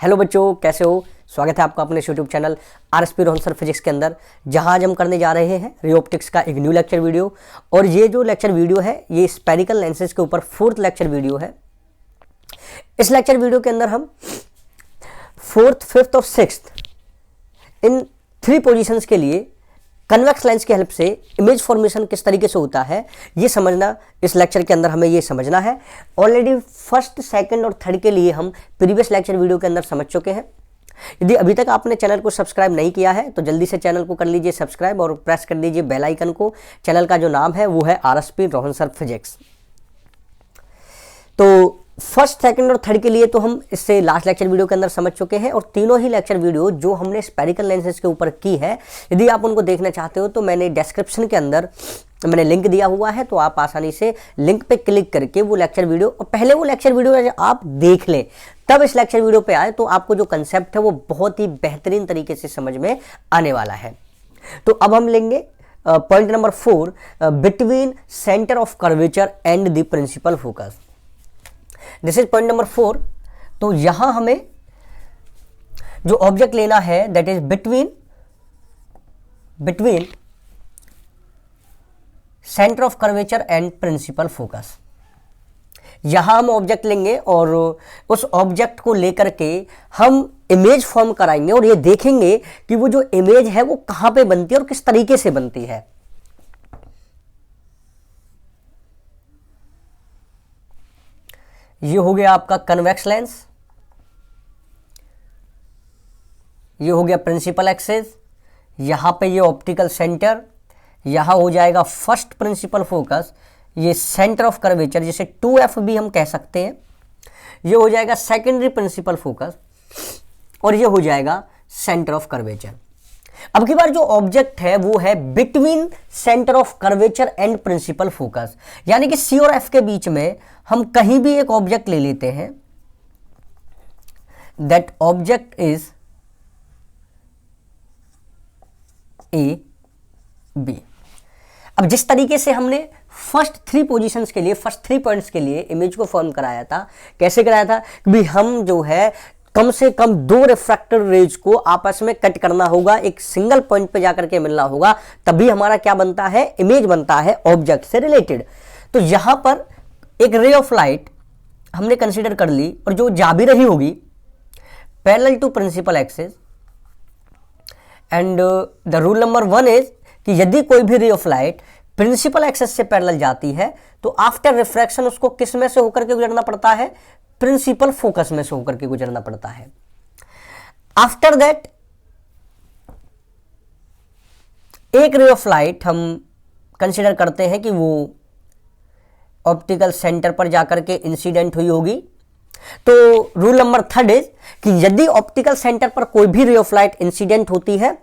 Hello बच्चों, कैसे हो। स्वागत है आपका अपने YouTube channel RSP Rohan sir physics के अंदर, जहां आज हम करने जा रहे हैं रे ऑप्टिक्स का एक न्यू लेक्चर वीडियो। और ये जो लेक्चर वीडियो है ये स्पेरिकल लेंसेज के ऊपर 4th लेक्चर वीडियो है। इस लेक्चर वीडियो के अंदर हम 4th, 5th और 6th इन 3 पोजीशंस के लिए कन्वेक्स लेंस की हेल्प से इमेज फॉर्मेशन किस तरीके से होता है ये समझना, इस लेक्चर के अंदर हमें ये समझना है। ऑलरेडी 1st, 2nd और 3rd के लिए हम प्रीवियस लेक्चर वीडियो के अंदर समझ चुके हैं। यदि अभी तक आपने चैनल को सब्सक्राइब नहीं किया है तो जल्दी से चैनल को कर लीजिए सब्सक्राइब और प्रेस कर दीजिए बेल आइकन को। चैनल का जो नाम है वो है आरएसपी रोहन सर फिजिक्स। तो 1st, 2nd और 3rd के लिए तो हम इससे लास्ट लेक्चर वीडियो के अंदर समझ चुके हैं। और तीनों ही लेक्चर वीडियो जो हमने स्पेरिकल लेंसेज के ऊपर की है, यदि आप उनको देखना चाहते हो तो मैंने डिस्क्रिप्शन के अंदर मैंने लिंक दिया हुआ है, तो आप आसानी से लिंक पे क्लिक करके वो लेक्चर वीडियो, और पहले वो लेक्चर वीडियो आप देख लें तब इस लेक्चर वीडियो पे आए, तो आपको जो कंसेप्ट है वो बहुत ही बेहतरीन तरीके से समझ में आने वाला है। तो अब हम लेंगे point number 4, between centre of curvature and the principal focus. This is point number 4। तो यहां हमें जो ऑब्जेक्ट लेना है that is between centre of curvature and principal focus. यहां हम ऑब्जेक्ट लेंगे और उस ऑब्जेक्ट को लेकर के हम इमेज फॉर्म कराएंगे और ये देखेंगे कि वो जो इमेज है वो कहां पे बनती है और किस तरीके से बनती है। ये हो गया आपका कन्वेक्स लेंस, ये हो गया प्रिंसिपल एक्सिस, यहां पे ये ऑप्टिकल सेंटर, यहां हो जाएगा फर्स्ट प्रिंसिपल फोकस, ये सेंटर ऑफ कर्वेचर जिसे 2F भी हम कह सकते हैं, ये हो जाएगा सेकेंडरी प्रिंसिपल फोकस, और ये हो जाएगा सेंटर ऑफ कर्वेचर। अब की बार जो ऑब्जेक्ट है वो है between centre of curvature and principal focus, यानी कि C और F के बीच में हम कहीं भी एक ऑब्जेक्ट ले लेते हैं। That object is AB। अब जिस तरीके से हमने फर्स्ट 3 पोजीशंस के लिए, फर्स्ट 3 पॉइंट्स के लिए इमेज को फॉर्म कराया था, कैसे कराया था कि हम जो है कम से कम 2 रिफ्रैक्टर रेज को आपस में कट करना होगा, एक सिंगल पॉइंट पे जाकर के मिलना होगा, तभी हमारा क्या बनता है, इमेज बनता है ऑब्जेक्ट से रिलेटेड। तो यहां पर एक रे ऑफ लाइट हमने कंसीडर कर ली और जो जा भी रही होगी parallel to principal axis, and the rule number 1 is कि यदि कोई भी ray of light principal axis से पैरेलल जाती है तो आफ्टर रिफ्रैक्शन उसको किस में से होकर के गुजरना पड़ता है, प्रिंसिपल फोकस में से होकर के गुजरना पड़ता है। आफ्टर दैट एक रे ऑफ लाइट हम कंसीडर करते हैं कि वो ऑप्टिकल सेंटर पर जाकर के इंसिडेंट हुई होगी। तो रूल नंबर 3 इज कि यदि ऑप्टिकल सेंटर पर कोई भी रे ऑफ लाइट इंसिडेंट होती है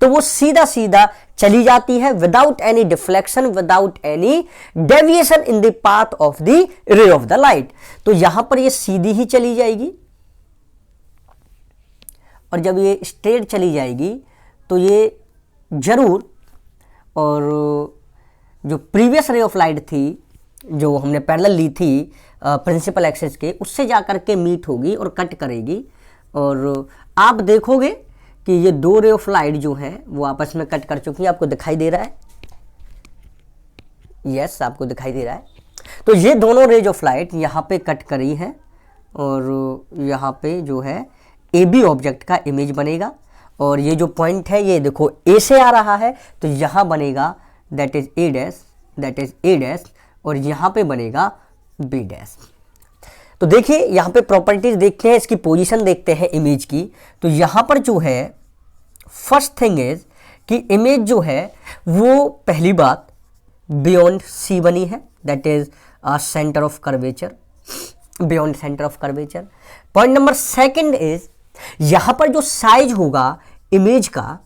तो वो सीधा सीधा चली जाती है without any deflection, without any deviation in the path of the ray of the light. तो यहां पर ये सीधी ही चली जाएगी, और जब ये स्ट्रेट चली जाएगी तो ये जरूर, और जो प्रीवियस रे ऑफ लाइट थी जो हमने पैरेलल ली थी प्रिंसिपल एक्सिस के, उससे जाकर के मीट होगी और कट करेगी। और आप देखोगे कि ये 2 रे ऑफ लाइट जो है वो आपस में कट कर चुकी है। आपको दिखाई दे रहा है? यस, आपको दिखाई दे रहा है। तो ये दोनों रेज ऑफ लाइट यहाँ पे कट करी है और यहाँ पे जो है AB ऑब्जेक्ट का इमेज बनेगा। और ये जो पॉइंट है ये देखो A से आ रहा है तो यहाँ बनेगा दैट इज A डैश, और यहाँ पे बनेगा B डैश। तो देखिए यहाँ पे प्रॉपर्टीज देखते हैं, इसकी पोजीशन देखते हैं इमेज की। तो यहाँ पर जो है फर्स्ट थिंग इज कि इमेज जो है वो पहली बात बियॉन्ड C बनी है, that is centre of curvature, beyond centre of curvature. Point number 2 is यहाँ पर जो साइज होगा इमेज का,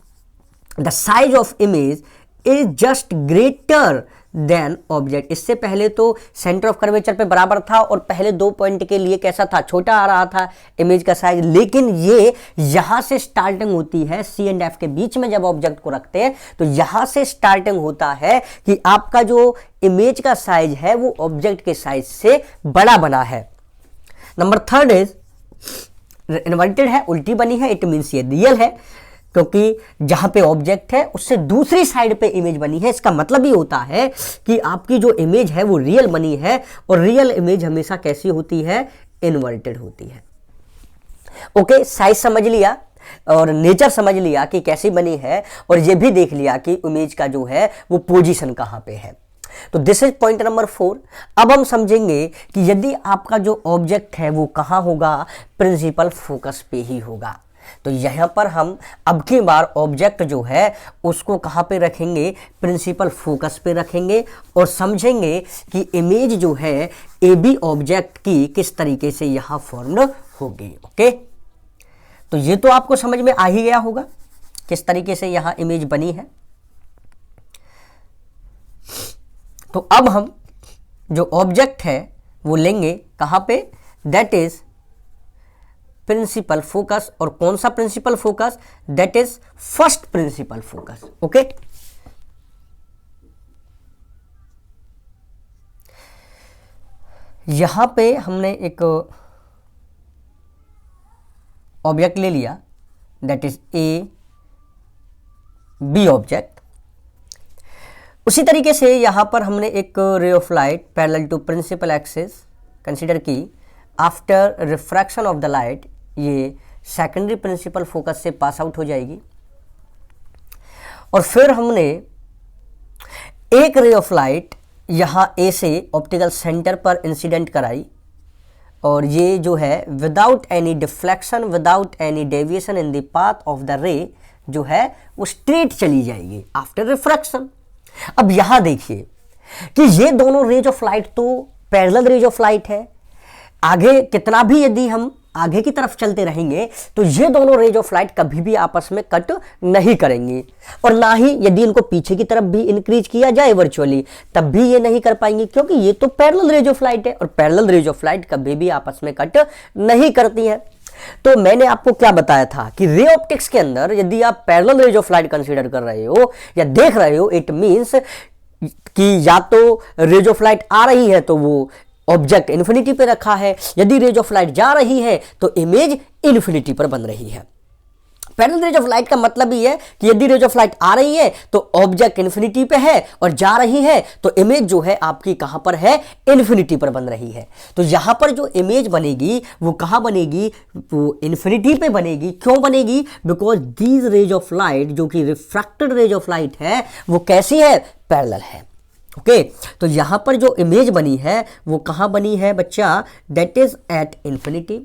the size of image is just greater than object. इससे पहले तो सेंटर ऑफ कर्वेचर पे बराबर था और पहले 2 पॉइंट के लिए कैसा था, छोटा आ रहा था इमेज का साइज, लेकिन ये यहां से स्टार्टिंग होती है C एंड F के बीच में जब ऑब्जेक्ट को रखते हैं तो यहां से स्टार्टिंग होता है कि आपका जो इमेज का साइज है वो ऑब्जेक्ट के साइज से बड़ा बना है। नंबर 3 इज इन्वर्टेड है, उल्टी बनी है, इट मीन्स ये रियल है, क्योंकि जहां पे ऑब्जेक्ट है उससे दूसरी साइड पे इमेज बनी है। इसका मतलब ये होता है कि आपकी जो इमेज है वो रियल बनी है, और रियल इमेज हमेशा कैसी होती है, इन्वर्टेड होती है। ओके, साइज समझ लिया और नेचर समझ लिया कि कैसी बनी है, और ये भी देख लिया कि इमेज का जो है वो पोजीशन कहां पे है। तो दिस इज पॉइंट नंबर 4। अब हम समझेंगे कि यदि आपका जो ऑब्जेक्ट है वो कहां होगा, प्रिंसिपल फोकस पे ही होगा। तो यहां पर हम अब की बार ऑब्जेक्ट जो है उसको कहां पे रखेंगे, प्रिंसिपल फोकस पे रखेंगे, और समझेंगे कि इमेज जो है ए बी ऑब्जेक्ट की किस तरीके से यहां फॉर्म्ड होगी। ओके, तो ये तो आपको समझ में आ ही गया होगा किस तरीके से यहां इमेज बनी है। तो अब हम जो ऑब्जेक्ट है वो लेंगे कहां पे, दैट इज प्रिंसिपल फोकस। और कौन सा principal focus, that is first principal focus. Okay, यहां पे हमने एक ऑब्जेक्ट ले लिया, that is A B object. उसी तरीके से यहां पर हमने एक ray of light parallel to principal axis consider की। After refraction of the light ये सेकेंडरी प्रिंसिपल फोकस से पास आउट हो जाएगी, और फिर हमने एक रे ऑफ लाइट यहां ए से ऑप्टिकल सेंटर पर इंसिडेंट कराई, और ये जो है without any deflection, without any deviation in the path of the रे जो है वो स्ट्रेट चली जाएगी आफ्टर रिफ्रैक्शन। अब यहां देखिए कि ये दोनों रेज ऑफ लाइट तो पैरेलल रेज ऑफ लाइट है। आगे कितना भी यदि हम आगे की तरफ चलते रहेंगे तो ये दोनों रेज ऑफ लाइट कभी भी आपस में कट नहीं करेंगी, और ना ही यदि इनको पीछे की तरफ भी इंक्रीज किया जाए वर्चुअली तब भी ये नहीं कर पाएंगे, क्योंकि ये तो पैरेलल रेज ऑफ लाइट है, और पैरेलल रेज ऑफ लाइट कभी भी आपस में कट नहीं करती है। तो मैंने आपको क्या बताया था कि रे ऑप्टिक्स के अंदर यदि आप parallel raise of light consider कर रहे हो या देख रहे हो, इट मींस कि या तो रेज ऑफ लाइट आ रही है तो वो ऑब्जेक्ट इन्फिनिटी पे रखा है, यदि रेज ऑफ लाइट जा रही है तो इमेज इन्फिनिटी पर बन रही है। पैरेलल रेज ऑफ लाइट का मतलब ही है कि यदि रेज ऑफ लाइट आ रही है तो ऑब्जेक्ट इन्फिनिटी पे है, और जा रही है तो इमेज जो है आपकी कहां पर है, इन्फिनिटी पर बन रही है। तो यहां पर जो इमेज बनेगी वो कहां बनेगी, वो इन्फिनिटी पे बनेगी। क्यों बनेगी, because these raise of light जो कि रिफ्रैक्टेड रेज ऑफ लाइट है वो कैसी है, पैरेलल है। ओके, तो यहां पर जो इमेज बनी है वो कहां बनी है बच्चा, that is at infinity.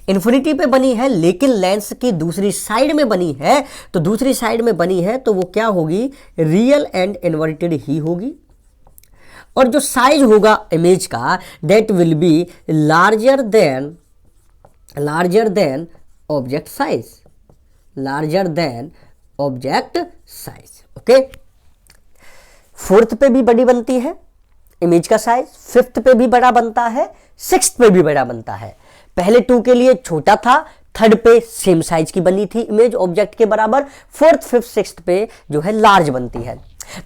Infinity पे बनी है, लेकिन लेंस की दूसरी साइड में बनी है। तो दूसरी साइड में बनी है तो वो क्या होगी, रियल एंड इन्वर्टेड ही होगी। और जो साइज होगा इमेज का, that will be larger than object size, larger than object size. Okay, fourth पे भी बड़ी बनती है इमेज का साइज, फिफ्थ पे भी बड़ा बनता है, सिक्स्थ पे भी बड़ा बनता है। पहले 2 के लिए छोटा था, थर्ड पे सेम साइज की बनी थी इमेज ऑब्जेक्ट के बराबर, फोर्थ फिफ्थ सिक्स्थ पे जो है लार्ज बनती है।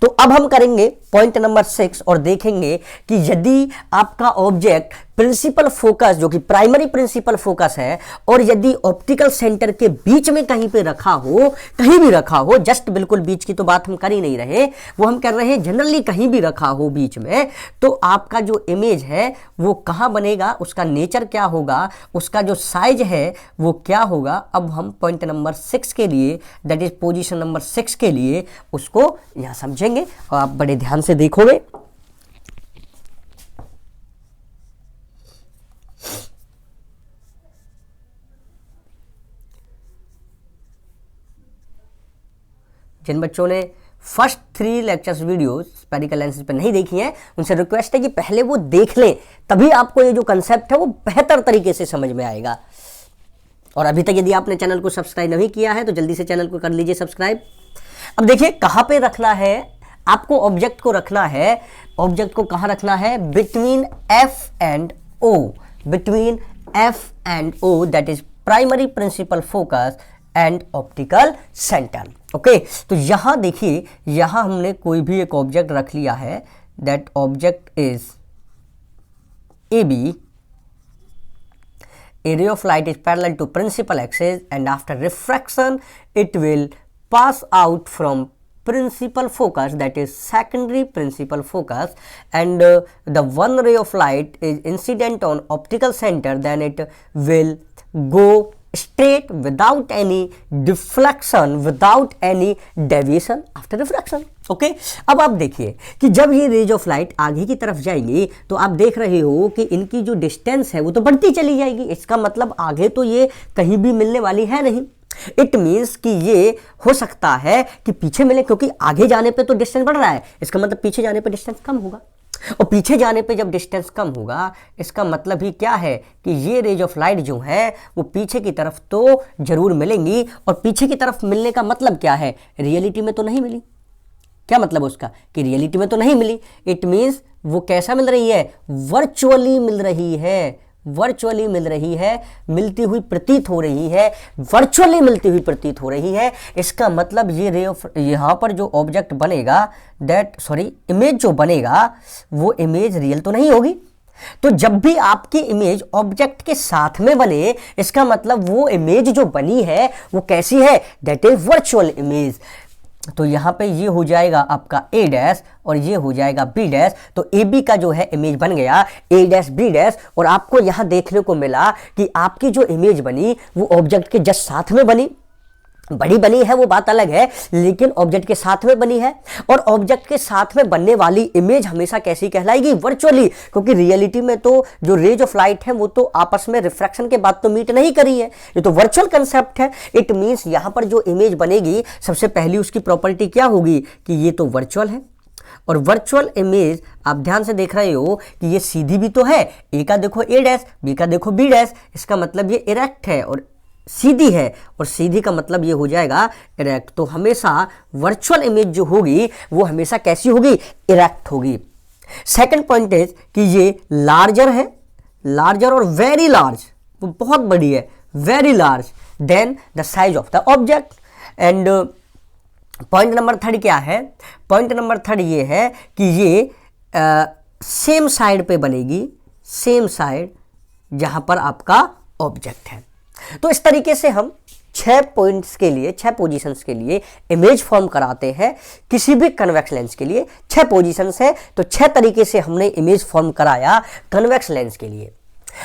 तो अब हम करेंगे पॉइंट नंबर 6 और देखेंगे कि यदि आपका ऑब्जेक्ट प्रिंसिपल फोकस जो कि प्राइमरी प्रिंसिपल फोकस है, और यदि ऑप्टिकल सेंटर के बीच में कहीं पे रखा हो, कहीं भी रखा हो, जस्ट बिल्कुल बीच की तो बात हम कर ही नहीं रहे, वो हम कर रहे हैं जनरली कहीं भी रखा हो बीच में, तो आपका जो इमेज है वो कहां बनेगा, उसका नेचर क्या होगा, उसका जो साइज है वो क्या होगा। अब हम पॉइंट नंबर 6 के लिए, दैट इज पोजीशन नंबर 6 के लिए उसको यहां समझेंगे, और आप बड़े ध्यान से देखोगे। जिन बच्चों ने first 3 lectures videos spherical lenses पे नहीं देखी हैं, उनसे रिक्वेस्ट है कि पहले वो देख लें, तभी आपको ये जो कंसेप्ट है वो बेहतर तरीके से समझ में आएगा। और अभी तक यदि आपने चैनल को सब्सक्राइब नहीं किया है तो जल्दी से चैनल को कर लीजिए सब्सक्राइब। अब देखिए कहां पे रखना है आपको, ऑब्जेक्ट को रखना है, ऑब्जेक्ट को कहां रखना है, between F and O, between F and O, that is primary principal focus and optical centre. Okay, तो यहां देखिए, यहां हमने कोई भी एक ऑब्जेक्ट रख लिया है, that object is A B a ray of light is parallel to principal axis and after refraction it will pass out from principal focus, that is secondary principal focus, and the one ray of light is incident on optical center, then it will go straight without any deflection, without any deviation after refraction. Okay अब आप देखिए कि जब ये raise of light आगे की तरफ जाएंगी तो आप देख रहे हो कि इनकी जो डिस्टेंस है वो तो बढ़ती चली जाएगी। इसका मतलब आगे तो ये कहीं भी मिलने वाली है नहीं। इट मीन्स कि ये हो सकता है कि पीछे मिले, क्योंकि आगे जाने पे तो डिस्टेंस बढ़ रहा है, इसका मतलब पीछे जाने पे डिस्टेंस कम होगा। और पीछे जाने पे जब डिस्टेंस कम होगा इसका मतलब ही क्या है कि ये रेज ऑफ लाइट जो है वो पीछे की तरफ तो जरूर मिलेंगी। और पीछे की तरफ मिलने का मतलब क्या है, रियलिटी में तो नहीं मिली। क्या मतलब उसका कि रियलिटी में तो नहीं मिली। इट मीन्स वो कैसा मिल रही है, वर्चुअली मिल रही है, वर्चुअली मिल रही है, मिलती हुई प्रतीत हो रही है, वर्चुअली मिलती हुई प्रतीत हो रही है। इसका मतलब ये रे ऑफ, यहाँ पर जो ऑब्जेक्ट बनेगा इमेज जो बनेगा वो इमेज रियल तो नहीं होगी। तो जब भी आपकी इमेज ऑब्जेक्ट के साथ में बने इसका मतलब वो इमेज जो बनी है वो कैसी है, दैट इज वर्चुअल इमेज। तो यहाँ पे ये हो जाएगा आपका ए डैश और ये हो जाएगा बी डैश। तो ए बी का जो है इमेज बन गया ए डैश बी डैश। और आपको यहाँ देखने को मिला कि आपकी जो इमेज बनी वो ऑब्जेक्ट के जस्ट साथ में बनी। बड़ी बनी है वो बात अलग है, लेकिन ऑब्जेक्ट के साथ में बनी है। और ऑब्जेक्ट के साथ में बनने वाली इमेज हमेशा कैसी कहलाएगी, वर्चुअली, क्योंकि रियलिटी में तो जो रेज ऑफ लाइट है वो तो आपस में रिफ्रैक्शन के बाद तो मीट नहीं करी है, ये तो वर्चुअल कंसेप्ट है। इट मीन्स यहाँ पर जो इमेज बनेगी सबसे पहली उसकी प्रॉपर्टी क्या होगी कि ये तो वर्चुअल है। और वर्चुअल इमेज आप ध्यान से देख रहे हो कि ये सीधी भी तो है, ए का देखो ए डैश, बी का देखो बी डैश, इसका मतलब ये इरेक्ट है और सीधी है, और सीधी का मतलब ये हो जाएगा इरेक्ट। तो हमेशा वर्चुअल इमेज जो होगी वो हमेशा कैसी होगी, इरेक्ट होगी। सेकंड पॉइंट इज कि ये लार्जर है, लार्जर और वेरी लार्ज, वो बहुत बड़ी है, very large then the size of the object. And point number third क्या है, पॉइंट नंबर थर्ड ये है कि ये सेम साइड पे बनेगी, सेम साइड जहां पर आपका ऑब्जेक्ट है। तो इस तरीके से हम 6 पॉइंट्स के लिए, 6 पोजीशंस के लिए इमेज फॉर्म कराते हैं। किसी भी कन्वेक्स लेंस के लिए 6 पोजीशंस है, तो 6 तरीके से हमने इमेज फॉर्म कराया कन्वेक्स लेंस के लिए।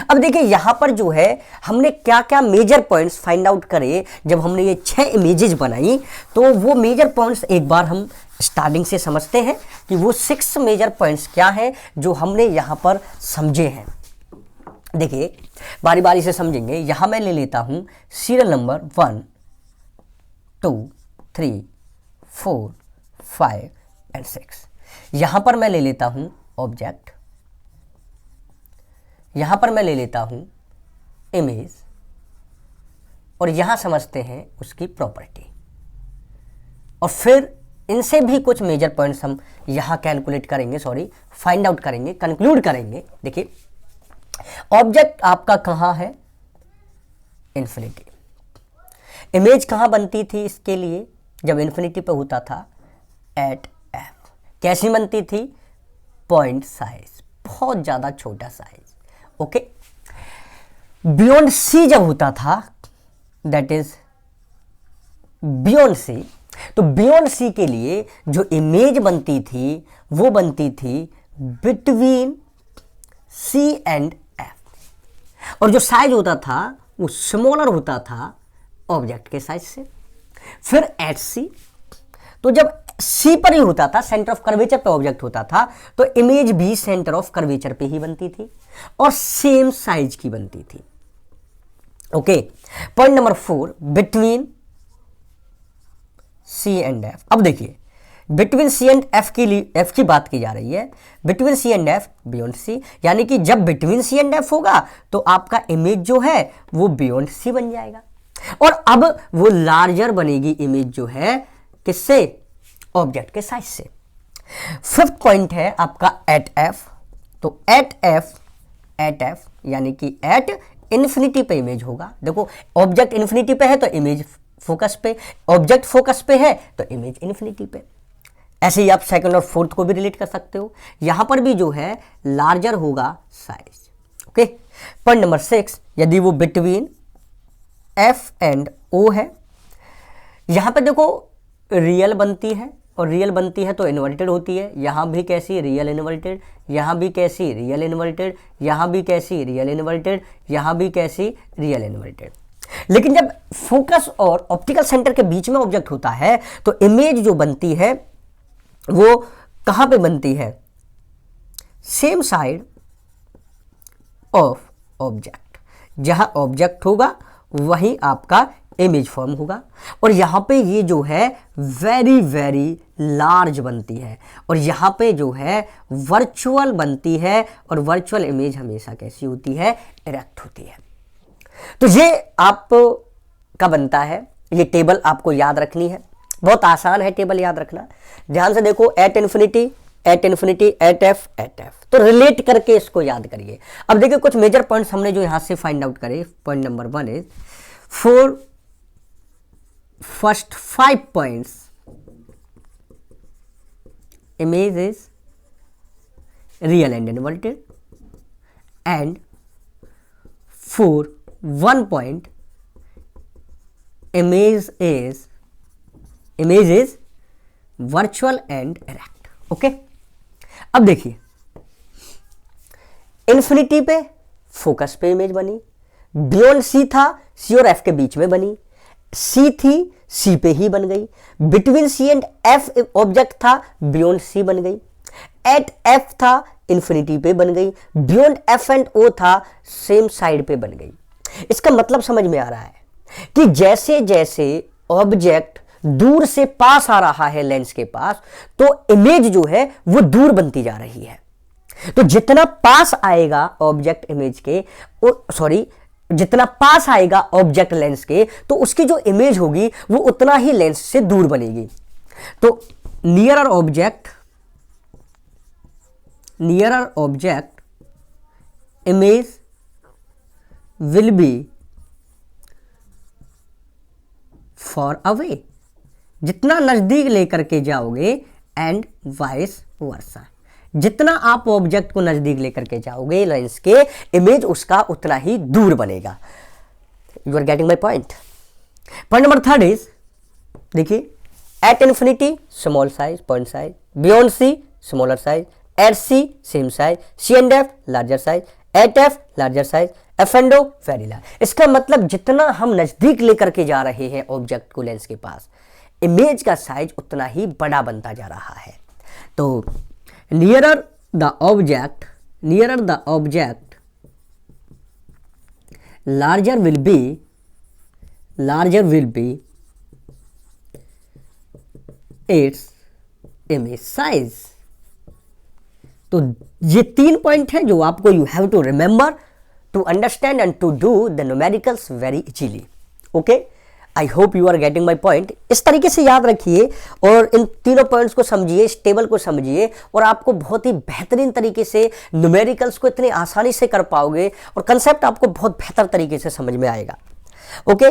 अब देखिए यहां पर जो है हमने क्या क्या मेजर पॉइंट्स फाइंड आउट करे जब हमने ये 6 इमेजेस बनाई। तो वो मेजर पॉइंट्स एक बार हम स्टार्टिंग से समझते हैं कि वो 6 मेजर पॉइंट्स क्या हैं जो हमने यहां पर समझे हैं। देखिए बारी बारी से समझेंगे। यहां मैं ले लेता हूं सीरियल नंबर 1 2 3 4 5 एंड 6। यहां पर मैं ले लेता हूं ऑब्जेक्ट, यहां पर मैं ले लेता हूं इमेज, और यहां समझते हैं उसकी प्रॉपर्टी। और फिर इनसे भी कुछ मेजर पॉइंट्स हम यहां कैलकुलेट करेंगे, फाइंड आउट करेंगे, कंक्लूड करेंगे। देखिए ऑब्जेक्ट आपका कहां है, इन्फिनिटी। इमेज कहां बनती थी इसके लिए, जब इन्फिनिटी पे होता था, एट एफ। कैसी बनती थी, पॉइंट साइज, बहुत ज्यादा छोटा साइज। ओके, बियॉन्ड सी जब होता था, दैट इज बियॉन्ड सी। तो बियॉन्ड सी के लिए जो इमेज बनती थी वो बनती थी बिटवीन सी एंड एफ। और जो साइज होता था वो स्मॉलर होता था ऑब्जेक्ट के साइज से। फिर एट सी, तो जब सी पर ही होता था, सेंटर ऑफ कर्वेचर पे ऑब्जेक्ट होता था, तो इमेज भी सेंटर ऑफ कर्वेचर पे ही बनती थी और सेम साइज की बनती थी। Okay, point number 4, between C and F. अब देखिए बिटवीन सी एंड एफ के लिए, एफ की बात की जा रही है, between C and F, beyond C, यानी कि जब बिटवीन सी एंड एफ होगा तो आपका इमेज जो है वो बियॉन्ड सी बन जाएगा। और अब वो लार्जर बनेगी इमेज जो है, किससे, ऑब्जेक्ट के साइज से। फिफ्थ पॉइंट है आपका एट एफ। तो एट एफ यानी कि एट इन्फिनिटी पे इमेज होगा। देखो ऑब्जेक्ट इन्फिनिटी पे है तो इमेज फोकस पे, ऑब्जेक्ट फोकस पे है तो इमेज इन्फिनिटी पे। ऐसे ही आप सेकंड और फोर्थ को भी रिलेट कर सकते हो। यहां पर भी जो है लार्जर होगा साइज। ओके। पॉइंट नंबर 6, यदि वो बिटवीन एफ एंड ओ है, यहां पे देखो रियल बनती है, और रियल बनती है तो इन्वर्टेड होती है। यहां भी कैसी, रियल इन्वर्टेड, यहां भी कैसी, रियल इन्वर्टेड, यहां भी कैसी, रियल इन्वर्टेड, यहां भी कैसी, रियल इन्वर्टेड। लेकिन जब फोकस और ऑप्टिकल सेंटर के बीच में ऑब्जेक्ट होता है तो इमेज जो बनती है वो कहां पे बनती है, सेम साइड ऑफ ऑब्जेक्ट। जहां ऑब्जेक्ट होगा वहीं आपका इमेज फॉर्म होगा, और यहां पे ये जो है वेरी वेरी लार्ज बनती है, और यहां पे जो है वर्चुअल बनती है, और वर्चुअल इमेज हमेशा कैसी होती है, इरेक्ट होती है। तो ये आप का बनता है, ये टेबल आपको याद रखनी है, बहुत आसान है टेबल याद रखना। ध्यान से देखो, at infinity, at infinity, at F, at F, तो रिलेट करके इसको याद करिए। अब देखिए कुछ मेजर पॉइंट्स हमने जो यहां से फाइंड आउट करे। Point number 1 is, for first 5 points image is real and inverted, and for 1 point image is virtual and erect। Okay, अब देखिए इन्फिनिटी पे फोकस पे इमेज बनी, बियॉन्ड सी था, सी और एफ के बीच में बनी, सी थी, सी पे ही बन गई, between C and F object था, बियॉन्ड सी बन गई, एट एफ था, इन्फिनिटी पे बन गई, बियॉन्ड एफ एंड ओ था, सेम साइड पे बन गई। इसका मतलब समझ में आ रहा है कि जैसे जैसे ऑब्जेक्ट दूर से पास आ रहा है लेंस के पास, तो इमेज जो है वो दूर बनती जा रही है। तो जितना पास आएगा ऑब्जेक्ट इमेज के, जितना पास आएगा ऑब्जेक्ट लेंस के, तो उसकी जो इमेज होगी वो उतना ही लेंस से दूर बनेगी। तो nearer object image will be for away, जितना नजदीक लेकर के जाओगे, एंड वाइस वर्सा, जितना आप ऑब्जेक्ट को नजदीक लेकर के जाओगे लेंस के, इमेज उसका उतना ही दूर बनेगा। You are getting my point. Point number 3 is, देखिए, at infinity small size, point size, beyond C smaller size, at C same size, C and F larger size, at F larger size, F and O very large. इसका मतलब जितना हम नजदीक लेकर के जा रहे हैं ऑब्जेक्ट को लेंस के पास, इमेज का साइज उतना ही बड़ा बनता जा रहा है। तो nearer the object, larger will be its image size। तो ये 3 पॉइंट है जो आपको you have to remember to understand and to do the numericals very easily. Okay, I hope you are getting my point. इस तरीके से याद रखिए और इन तीनों पॉइंट्स को समझिए, इस टेबल को समझिए, और आपको बहुत ही बेहतरीन तरीके से न्यूमेरिकल्स को इतनी आसानी से कर पाओगे, और कंसेप्ट आपको बहुत बेहतर तरीके से समझ में आएगा। ओके,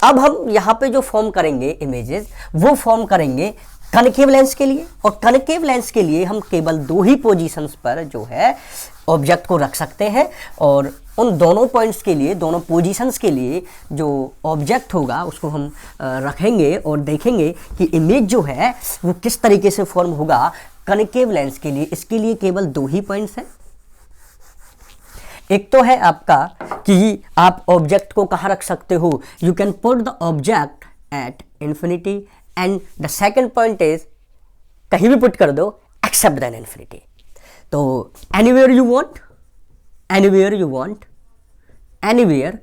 अब हम यहाँ पे जो फॉर्म करेंगे इमेजेस, वो फॉर्म करेंगे कनकेव लेंस के लिए, और कनकेव लेंस के लिए हम केवल 2 ही पोजीशंस पर जो है ऑब्जेक्ट को रख सकते हैं, और उन दोनों पॉइंट्स के लिए, दोनों पोजीशंस के लिए जो ऑब्जेक्ट होगा उसको हम रखेंगे और देखेंगे कि इमेज जो है वो किस तरीके से फॉर्म होगा कनकेव लेंस के लिए। इसके लिए केवल 2 ही पॉइंट्स हैं। एक तो है आपका कि आप ऑब्जेक्ट को कहाँ रख सकते हो, you can put the object at infinity, and the second point is कहीं भी पुट कर दो एक्सेप्ट देन इन्फिनिटी। तो anywhere you want, anywhere,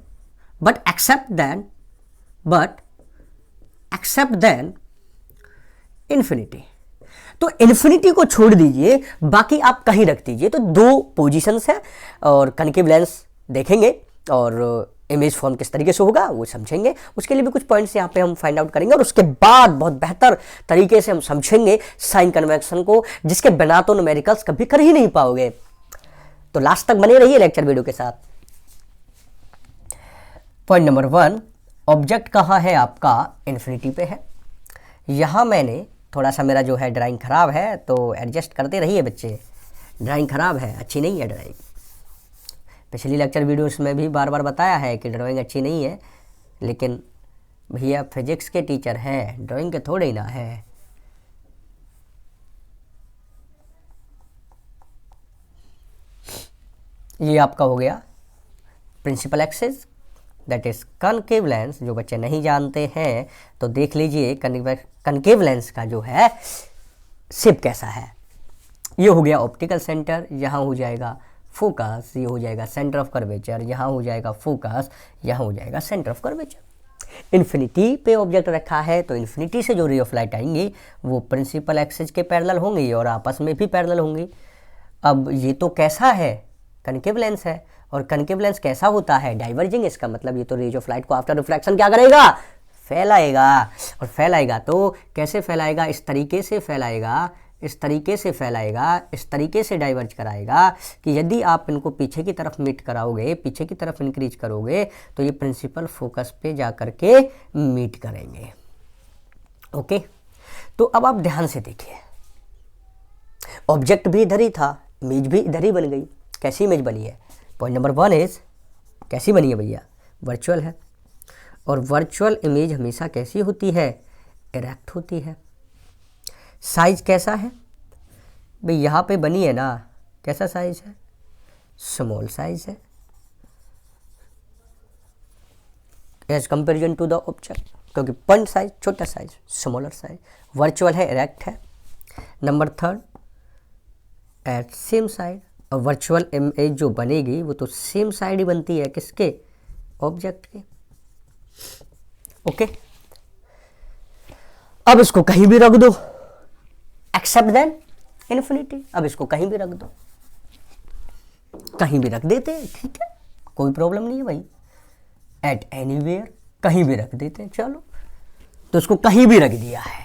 but except then infinity। तो इन्फिनिटी को छोड़ दीजिए, बाकी आप कहीं रख दीजिए। तो 2 पोजीशंस है, और कनकेव लेंस देखेंगे और इमेज फॉर्म किस तरीके से होगा वो समझेंगे। उसके लिए भी कुछ पॉइंट्स यहाँ पे हम फाइंड आउट करेंगे, और उसके बाद बहुत बेहतर तरीके से हम समझेंगे साइन कन्वेक्शन को, जिसके बिना तो न्यूमेरिकल्स कभी कर ही नहीं पाओगे। तो लास्ट तक बने रहिए लेक्चर वीडियो के साथ। पॉइंट नंबर 1, ऑब्जेक्ट कहाँ है आपका, इन्फिनिटी पे है। यहाँ मैंने थोड़ा सा, मेरा जो है ड्राइंग खराब है तो एडजस्ट करते रहिए बच्चे, ड्राइंग खराब है, अच्छी नहीं है ड्राइंग। पिछली लेक्चर वीडियोस में भी बार बार बताया है कि ड्राइंग अच्छी नहीं है, लेकिन भैया फिजिक्स के टीचर हैं, ड्राइंग के थोड़े ही ना है। ये आपका हो गया principal axis, that is concave lens. जो बच्चे नहीं जानते हैं तो देख लीजिए कनकेव लेंस का जो है शेप कैसा है। ये हो गया ऑप्टिकल सेंटर, यहाँ हो जाएगा फोकस, ये हो जाएगा सेंटर ऑफ कर्वेचर, यहाँ हो जाएगा फोकस, यहाँ हो जाएगा सेंटर ऑफ कर्वेचर। इन्फिनिटी पे ऑब्जेक्ट रखा है तो इन्फिनिटी से जो रे ऑफ लाइट आएंगी वो प्रिंसिपल एक्सिस के पैरेलल होंगी और आपस में भी पैरेलल होंगी। अब ये तो कैसा है, कनकेव लेंस है, और कनकेव लेंस कैसा होता है, डाइवर्जिंग। इसका मतलब ये तो रेज ऑफ लाइट को आफ्टर रिफ्रैक्शन क्या करेगा, फैलाएगा। और फैलाएगा तो कैसे फैलाएगा, इस तरीके से फैलाएगा, इस तरीके से फैलाएगा, इस तरीके से डाइवर्ज कराएगा कि यदि आप इनको पीछे की तरफ मीट कराओगे, पीछे की तरफ इंक्रीज करोगे तो ये प्रिंसिपल फोकस पे जा करके मीट करेंगे। ओके, तो अब आप ध्यान से देखिए, ऑब्जेक्ट भी इधर ही था, इमेज भी इधर ही बन गई। कैसी इमेज बनी है, पॉइंट नंबर 1 इज कैसी बनी है भैया, वर्चुअल है। और वर्चुअल इमेज हमेशा कैसी होती है, इरेक्ट होती है। साइज कैसा है भाई, यहाँ पे बनी है ना, कैसा साइज है, स्मॉल साइज है as comparison to the object, क्योंकि पॉइंट साइज छोटा साइज, स्मॉलर साइज। वर्चुअल है, इरेक्ट है। Number 3 at same side. और वर्चुअल इमेज जो बनेगी वो तो सेम साइड ही बनती है, किसके, ऑब्जेक्ट के। ओके, अब इसको कहीं भी रख दो, एक्सेप्ट देन इन्फिनिटी। अब इसको कहीं भी रख दो, कहीं भी रख देते हैं, ठीक है, कोई प्रॉब्लम नहीं है भाई। एट एनीवेयर, कहीं भी रख देते हैं, चलो। तो इसको कहीं भी रख दिया है।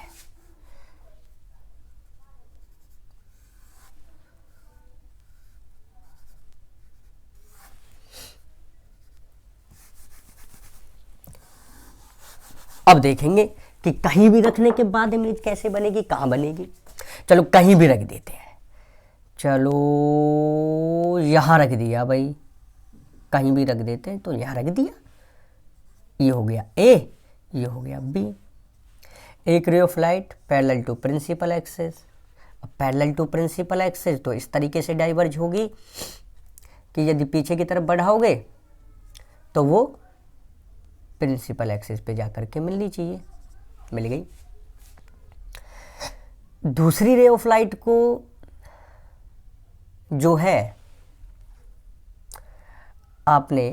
अब देखेंगे कि कहीं भी रखने के बाद इमेज कैसे बनेगी, कहाँ बनेगी। चलो कहीं भी रख देते हैं, चलो यहाँ रख दिया भाई, कहीं भी रख देते हैं तो यहाँ रख दिया। ये हो गया ए, ये हो गया बी। एक ray of light parallel to principal axis. अब पैरेलल टू प्रिंसिपल एक्सिस तो इस तरीके से डाइवर्ज होगी कि यदि पीछे की तरफ बढ़ाओगे तो वो प्रिंसिपल एक्सिस पे जाकर के मिलनी चाहिए, मिल गई। दूसरी रे ऑफ लाइट को जो है आपने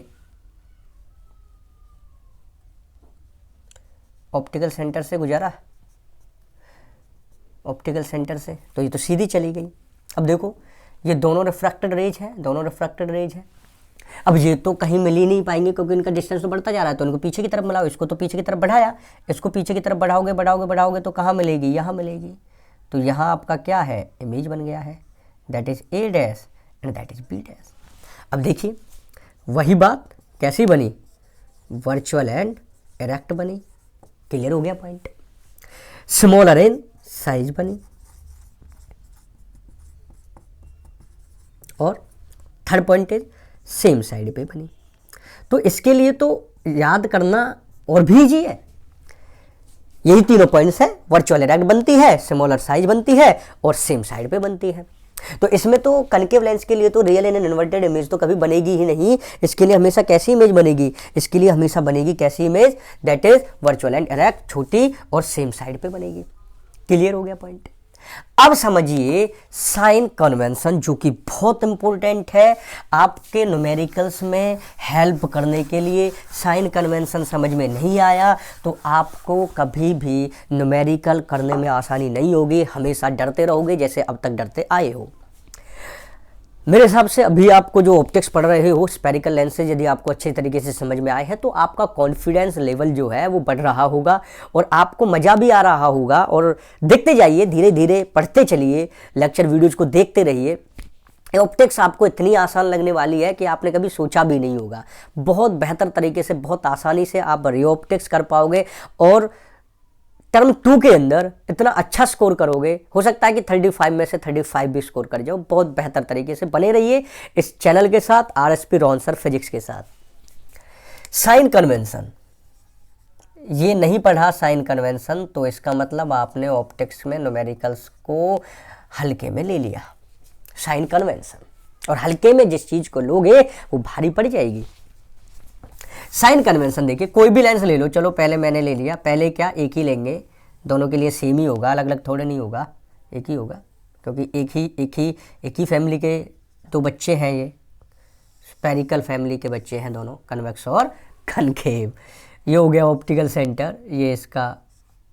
ऑप्टिकल सेंटर से गुजारा, ऑप्टिकल सेंटर से, तो ये तो सीधी चली गई। अब देखो ये दोनों रिफ्रैक्टेड रेज है, दोनों रिफ्रैक्टेड रेज है। अब ये तो कहीं मिल ही नहीं पाएंगे क्योंकि इनका डिस्टेंस तो बढ़ता जा रहा है, तो इनको पीछे की तरफ मिलाओ। इसको तो पीछे की तरफ बढ़ाया, इसको पीछे की तरफ बढ़ाओगे बढ़ाओगे बढ़ाओगे तो कहाँ मिलेगी, यहाँ मिलेगी। तो यहाँ आपका क्या है, इमेज बन गया है, that is A dash and that is B dash. अब देखिए वही बात कैसी बनी, वर्चुअल एंड इरेक्ट बनी। क्लियर हो गया पॉइंट। स्मॉलर इन साइज बनी। और third point is same side पे बनी। तो इसके लिए तो याद करना और भी इजी है, यही तीनों पॉइंट्स है। वर्चुअल इरेक्ट बनती है, स्मॉलर साइज बनती है और सेम साइड पे बनती है। तो इसमें तो कनकेव लेंस के लिए तो रियल एंड इन्वर्टेड इमेज तो कभी बनेगी ही नहीं। इसके लिए हमेशा कैसी इमेज बनेगी, इसके लिए हमेशा बनेगी कैसी image, that is virtual and erect, छोटी और सेम साइड पे बनेगी। क्लियर हो गया पॉइंट। अब समझिए साइन कन्वेंशन, जो कि बहुत इंपॉर्टेंट है आपके न्यूमेरिकल्स में हेल्प करने के लिए। साइन कन्वेंशन समझ में नहीं आया तो आपको कभी भी न्यूमेरिकल करने में आसानी नहीं होगी, हमेशा डरते रहोगे जैसे अब तक डरते आए हो। मेरे हिसाब से अभी आपको जो ऑप्टिक्स पढ़ रहे हो, स्फेरिकल लेंसेज यदि आपको अच्छे तरीके से समझ में आए हैं तो आपका कॉन्फिडेंस लेवल जो है वो बढ़ रहा होगा और आपको मज़ा भी आ रहा होगा। और देखते जाइए, धीरे धीरे पढ़ते चलिए, लेक्चर वीडियोज को देखते रहिए। ऑप्टिक्स आपको इतनी आसान लगने वाली है कि आपने कभी सोचा भी नहीं होगा। बहुत बेहतर तरीके से, बहुत आसानी से आप रे ऑप्टिक्स कर पाओगे और टर्म 2 के अंदर इतना अच्छा स्कोर करोगे, हो सकता है कि 35 में से 35 भी स्कोर कर जाओ। बहुत बेहतर तरीके से बने रहिए इस चैनल के साथ, आरएसपी रोहन सर फिजिक्स के साथ। साइन कन्वेंशन, ये नहीं पढ़ा साइन कन्वेंशन तो इसका मतलब आपने ऑप्टिक्स में न्यूमेरिकल्स को हल्के में ले लिया। साइन कन्वेंशन, और हल्के में जिस चीज को लोगे वो भारी पड़ जाएगी। साइन कन्वेंशन देखिए, कोई भी लेंस ले लो, चलो पहले मैंने ले लिया, पहले क्या एक ही लेंगे, दोनों के लिए सेम ही होगा, अलग अलग थोड़े नहीं होगा, एक ही होगा, क्योंकि एक ही फैमिली के दो बच्चे हैं, ये स्पेरिकल फैमिली के बच्चे हैं दोनों, कन्वेक्स और कनकेव। ये हो गया ऑप्टिकल सेंटर, ये इसका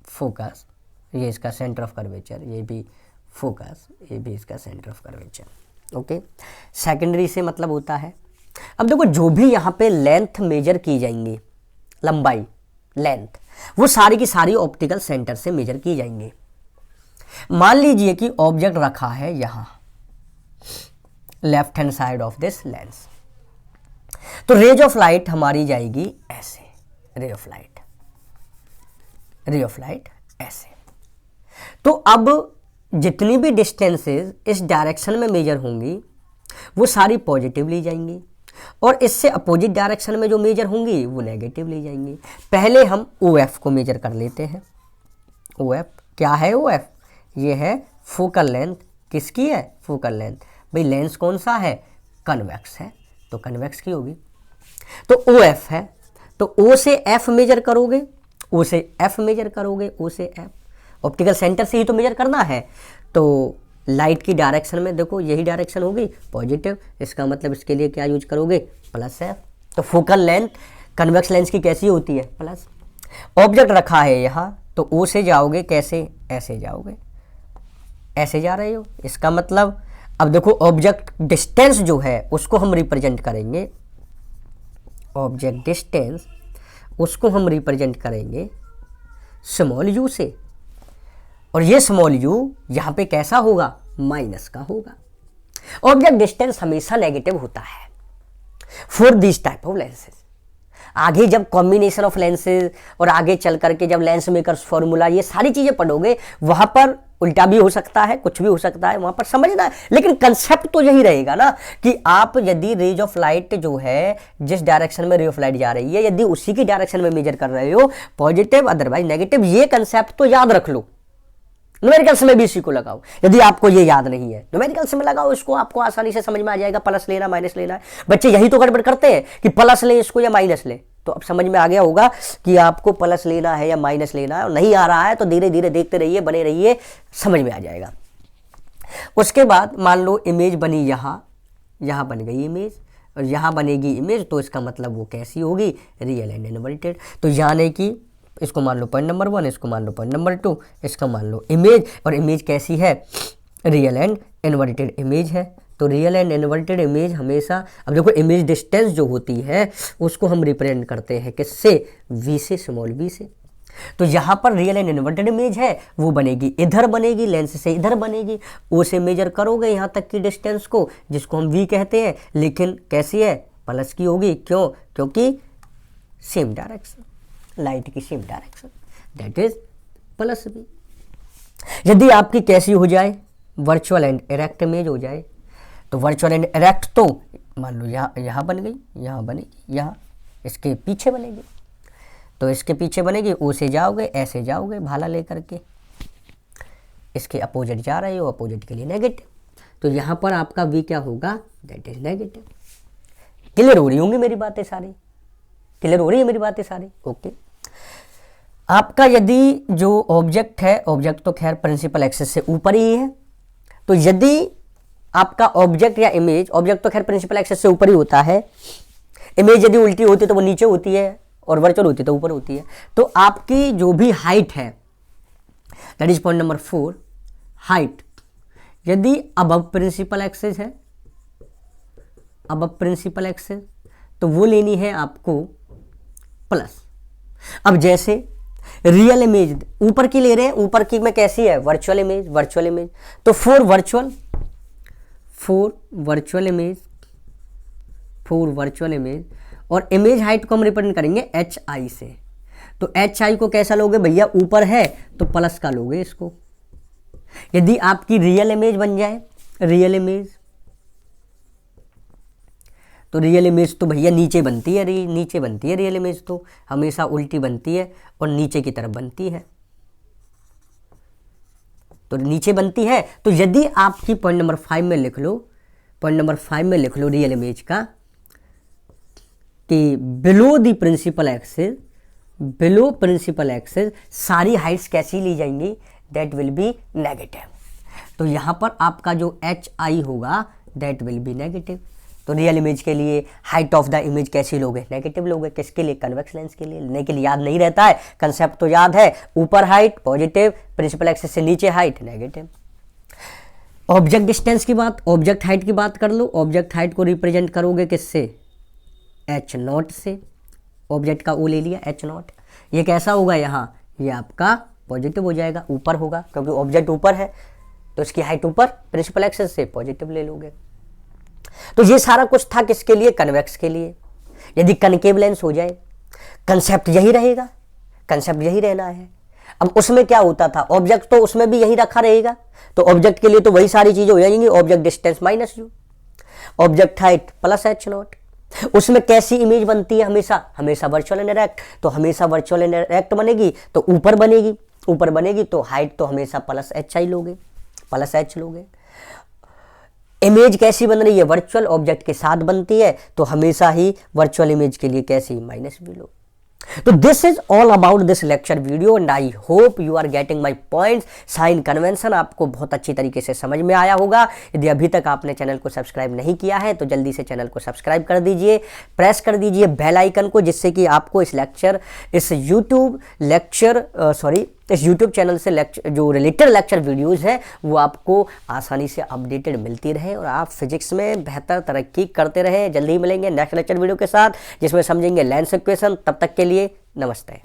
फोकस, ये इसका सेंटर ऑफ कर्वेचर, ये भी फोकस, ये भी इसका centre of curvature. Okay, secondary से मतलब होता है, अब देखो जो भी यहाँ पे लेंथ मेजर की जाएंगी, लंबाई लेंथ, वो सारी की सारी ऑप्टिकल सेंटर से मेजर की जाएंगी। मान लीजिए कि ऑब्जेक्ट रखा है यहाँ left hand side of this lens, तो रेज ऑफ लाइट हमारी जाएगी ऐसे, रे ऑफ लाइट ऐसे। तो अब जितनी भी डिस्टेंसेस इस डायरेक्शन में मेजर होंगी वो सारी पॉजिटिव ली जाएंगी, और इससे अपोजिट डायरेक्शन में जो मेजर होंगी वो नेगेटिव ली जाएंगी। पहले हम OF को मेजर कर लेते हैं। OF क्या है? OF ये है फोकल लेंथ। किसकी है? Focal length. भाई लेंस कौन सा है? कन्वेक्स है, तो कन्वेक्स की होगी। तो OF है, तो O से F मेजर करोगे, O से F मेजर करोगे, O से F, ऑप्टिकल सेंटर से ही तो मेजर करना है। तो लाइट की डायरेक्शन में देखो यही डायरेक्शन होगी पॉजिटिव, इसका मतलब इसके लिए क्या यूज करोगे? Plus F। तो फोकल लेंथ कन्वेक्स लेंस की कैसी होती है? प्लस। ऑब्जेक्ट रखा है यहाँ, तो O से जाओगे कैसे? ऐसे जाओगे, ऐसे जा रहे हो, इसका मतलब अब देखो ऑब्जेक्ट डिस्टेंस जो है उसको हम रिप्रेजेंट करेंगे, ऑब्जेक्ट डिस्टेंस उसको हम रिप्रेजेंट करेंगे स्मॉल u से, और ये स्मॉल u यहाँ पे कैसा होगा? माइनस का होगा। ऑब्जेक्ट डिस्टेंस हमेशा नेगेटिव होता है for this type of lenses. आगे जब कॉम्बिनेशन ऑफ लेंसेज और आगे चल करके जब लेंस मेकर्स फॉर्मूला ये सारी चीजें पढ़ोगे वहां पर उल्टा भी हो सकता है, कुछ भी हो सकता है, वहां पर समझना है। लेकिन कंसेप्ट तो यही रहेगा ना कि आप यदि रेज ऑफ लाइट जो है जिस डायरेक्शन में रे ऑफ लाइट जा रही है यदि उसी की डायरेक्शन में मेजर कर रहे हो, पॉजिटिव अदरवाइज नेगेटिव, ये कंसेप्ट तो याद रख लो। न्यूमेरिकल्स में भी इसी को लगाओ, यदि आपको ये याद नहीं है न्यूमेरिकल्स में लगाओ, इसको आपको आसानी से समझ में आ जाएगा। प्लस लेना माइनस लेना है, बच्चे यही तो गड़बड़ करते हैं कि प्लस ले इसको या माइनस ले। तो अब समझ में आ गया होगा कि आपको प्लस लेना है या माइनस लेना है, और नहीं आ रहा है तो धीरे धीरे देखते रहिए, बने रहिए, समझ में आ जाएगा। उसके बाद मान लो इमेज बनी यहाँ, यहाँ बन गई इमेज और यहाँ बनेगी इमेज, तो इसका मतलब वो कैसी होगी? Real and inverted. तो यानी कि इसको मान लो पॉइंट नंबर 1, इसको मान लो पॉइंट नंबर 2, इसका मान लो इमेज, और इमेज कैसी है? रियल एंड इनवर्टेड इमेज है। तो रियल एंड इनवर्टेड इमेज हमेशा, अब देखो इमेज डिस्टेंस जो होती है उसको हम रिप्रेजेंट करते हैं किससे? V से, स्मॉल v से। तो यहाँ पर रियल एंड इनवर्टेड इमेज है, वो बनेगी इधर बनेगी, लेंस से इधर बनेगी। O से मेजर करोगे यहाँ तक की डिस्टेंस को, जिसको हम V कहते हैं, लेकिन कैसी है? प्लस की होगी। क्यों? क्योंकि सेम डायरेक्शन, लाइट की same direction, that is plus V। यदि आपकी कैसी हो जाए? वर्चुअल एंड इरेक्ट इमेज हो जाए, तो वर्चुअल एंड इरेक्ट तो मान लो यहाँ बन गई, यहाँ बनेगी, यहाँ इसके पीछे बनेगी, तो इसके पीछे बनेगी। O से जाओगे, ऐसे जाओगे भाला लेकर के, इसके अपोजिट जा रहे हो, अपोजिट के लिए नेगेटिव, तो यहाँ पर आपका V क्या होगा? That is negative. क्लियर हो रही होंगी मेरी बातें सारी? क्लियर हो रही है मेरी बातें सारी? ओके। आपका यदि जो ऑब्जेक्ट है, ऑब्जेक्ट तो खैर प्रिंसिपल एक्सिस से ऊपर ही है, तो यदि आपका ऑब्जेक्ट या इमेज, ऑब्जेक्ट तो खैर प्रिंसिपल एक्सिस से ऊपर ही होता है, इमेज यदि उल्टी होती है तो वो नीचे होती है, और वर्चुअल होती है तो ऊपर होती है। तो आपकी जो भी हाइट है, that is point number 4, height यदि अबव प्रिंसिपल एक्सिस है, अबव प्रिंसिपल एक्सिस, तो वो लेनी है आपको प्लस। अब जैसे रियल इमेज ऊपर की ले रहे हैं, ऊपर की में कैसी है? वर्चुअल इमेज, वर्चुअल इमेज, तो फोर वर्चुअल इमेज, और इमेज हाइट को हम रिप्रेजेंट करेंगे HI से। तो एच आई को कैसा लोगे भैया, ऊपर है तो प्लस का लोगे इसको। यदि आपकी रियल इमेज बन जाए, रियल इमेज, तो रियल इमेज तो भैया नीचे बनती है, नीचे बनती है रियल इमेज, तो हमेशा उल्टी बनती है और नीचे की तरफ बनती है, तो नीचे बनती है। तो यदि आपकी पॉइंट नंबर 5 में लिख लो, पॉइंट नंबर 5 में लिख लो रियल इमेज का कि below the principal axis, below principal axis सारी हाइट्स कैसी ली जाएंगी, दैट विल बी नेगेटिव। तो यहां पर आपका जो एच आई होगा दैट विल बी नेगेटिव। तो रियल इमेज के लिए हाइट ऑफ द इमेज कैसी लोगे, नेगेटिव लोगे। किसके लिए, कन्वेक्स लेंस के लिए। लेने के लिए याद नहीं रहता है, कंसेप्ट तो याद है, ऊपर हाइट पॉजिटिव, प्रिंसिपल एक्सिस से नीचे हाइट नेगेटिव। ऑब्जेक्ट डिस्टेंस की बात, ऑब्जेक्ट हाइट की बात कर लो। ऑब्जेक्ट हाइट को रिप्रेजेंट करोगे किससे, एच नॉट से। ऑब्जेक्ट का ओ ले लिया एच नॉट, ये कैसा होगा यहाँ, ये आपका पॉजिटिव हो जाएगा, ऊपर होगा, क्योंकि ऑब्जेक्ट ऊपर है तो इसकी हाइट ऊपर, प्रिंसिपल एक्सिस से पॉजिटिव ले लोगे। तो ये सारा कुछ था किसके लिए, कन्वेक्स के लिए। यदि कनकेव लेंस हो जाए, कंसेप्ट यही रहेगा, कंसेप्ट यही रहना है। अब उसमें क्या होता था, ऑब्जेक्ट तो उसमें भी यही रखा रहेगा, तो ऑब्जेक्ट के लिए तो वही सारी चीजें हो जाएंगी, object distance minus you, object height plus H not. उसमें कैसी इमेज बनती है, हमेशा हमेशा वर्चुअल इनडायरेक्ट, तो हमेशा वर्चुअल इनडायरेक्ट बनेगी तो ऊपर बनेगी, ऊपर बनेगी तो हाइट तो हमेशा प्लस एच आई लोगे, प्लस एच लोगे। इमेज कैसी बन रही है, वर्चुअल ऑब्जेक्ट के साथ बनती है, तो हमेशा ही वर्चुअल इमेज के लिए कैसी, माइनस भी लो। तो this is all about this lecture video and I hope you are getting my points. Sign convention आपको बहुत अच्छी तरीके से समझ में आया होगा। यदि अभी तक आपने चैनल को सब्सक्राइब नहीं किया है तो जल्दी से चैनल को सब्सक्राइब कर दीजिए, प्रेस कर दीजिए बेल आइकन को, जिससे कि आपको इस यूट्यूब चैनल से लेक्चर जो रिलेटेड लेक्चर वीडियोज़ हैं वो आपको आसानी से अपडेटेड मिलती रहे और आप फिजिक्स में बेहतर तरक्की करते रहें। जल्दी ही मिलेंगे नेक्स्ट लेक्चर वीडियो के साथ जिसमें समझेंगे लेंस इक्वेशन। तब तक के लिए नमस्ते।